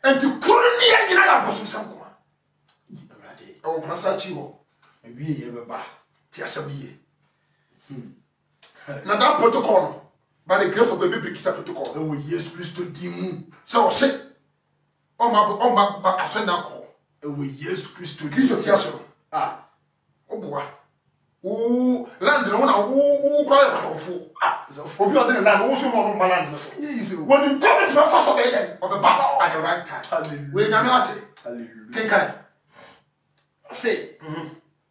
And to couldn't near abosom some. Oh, Prasachivo, and we ever back. Tiasabi. Now that protocol, by the grace of the baby protocol, and we yes, Christo Dimu. So say, oh, my, I send that call. And we yes, Christo Tiaso. Ah, oh boy. Oh, land no one cry for. Ah, so for you are the land also more balance. Yes, when you come to the first of the battle at the right time. Hallelujah. We are hallelujah. Kenkai. Say,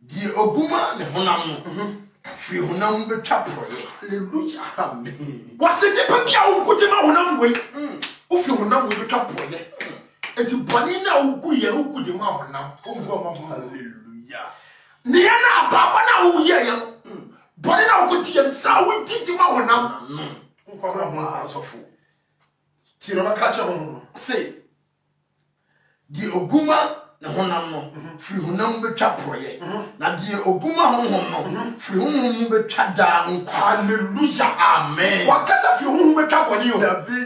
the Oguma ne honam. Fi honam be twa proye. Hallelujah. Amen. What's the people ya ukudima honam we? Ufi honam we be twa proye. Enti boni na uguye ukudima honam. Hallelujah. Niana papa na uye ya. Boni na ukutiye sa udidima honam. Ufara mo asofu. Tiro ba kacha ho. Say, the Oguma na honam no firi honam betwa proye na die oguma honhom no firi honhom betwa da nkwa. Hallelujah. Amen. Wakasa firi honhom betwa boni o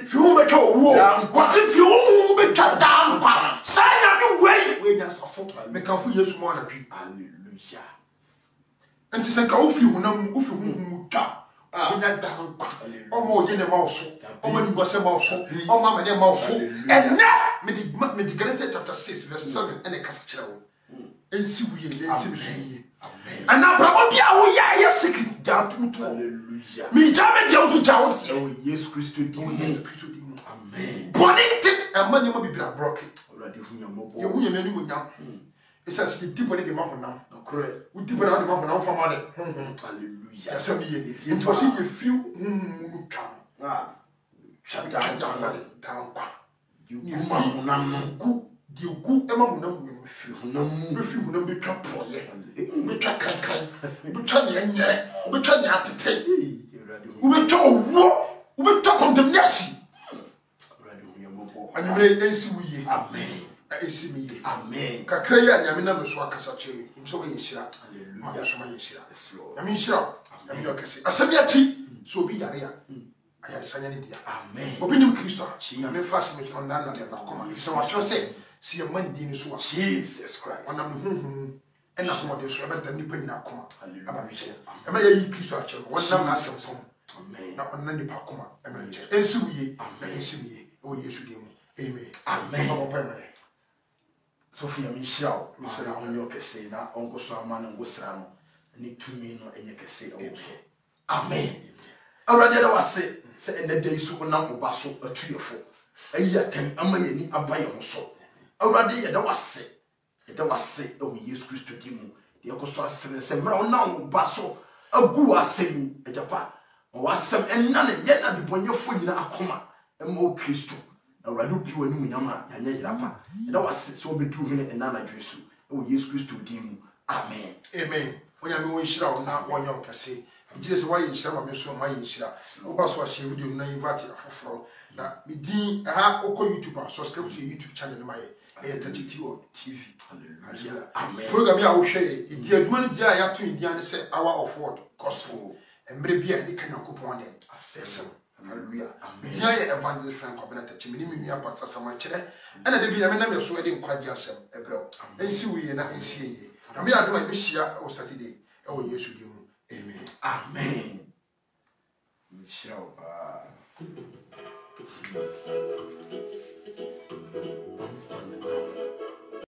firi honhom betwa owo kwase firi honhom betwa da nkwa sanya ni we nya safo me kan fu Yesu mo na dwi. Hallelujah. Enti se ka ofi honam ofi honhom da onya da nkwa omo ye ne ma oso omo ni go se ma oso omo ma ne ma oso enne me di Galatians chapter 6 verse 7 and the kasa wo ensi wuye ensi bisuye amen ana brabo bia wo ya ye secret ja tuntu. Hallelujah. Me jame dia wo ja wo Yesu Christo di amen bonite amani ma bibira broke already hunya mobo ye hunya nani munya esa si di boni de ma honam correct wo di boni de ma honam fa ma de hallelujah esa mi ye nti wo si ye fiu twa chapter down kwa you honam ku di ku e ma honam wo fi honam be twa proye be twa kankan be twa nyanye be twa nyatete wo be twa owo wo be twa condemnation already wo yemo anime ensi wuye amen ensi mi ye amen kakra ya nyame na meso akasa chere imso we yishira hallelujah ma so ma yishira nyame yishira nyame yakase asemi ati so obi yare ya aya sanya ni dia amen obi nim Kristo nyame fast me so ndan na na koma if so was say see your man di ni so Jesus Christ ona me and na mo de so ebe dan nipa nyina koma aba me che ema ya yi Kristo a che wona na asem so amen na ona nipa koma ema che ensi wiye amen ensi wiye o Yesu di mu amen amen Sophia Michelle on your kese na onko so amana ngosra no ni tumi no enye kese o so amen already that was say in the day so na mo baso atuyefo ayi atem amaye ni abaye ho so already that was say o Yesu Christo di mu de yakoso asem se mra na mo baso agu asemi ejapa o asem enna ne ye na de bonyefo nyina akoma emo Kristo already bi wani munyama yanya yirapa that was so be do hene enna na dwesu o Yesu Christo di mu amen amen onya me won shira na wonya okase Jesus why you share my so my shira oba so share video na invite afoforo na me din aha oko YouTube subscribe to YouTube channel my TTO TV hallelujah amen program ya wo hwe e di aduma no dia ya to dia ne say hour of word gospel emre bia ni kanya kopon de asese hallelujah amen dia ya evangelist Frank Obenata chimini mi ya pastor Samuel chere ana de bia me na me so de nkwaji asem ebreo ensi wiye na ensi ye na me aduma be hia o Saturday e wo Yesu di mu amen amen. Michelle.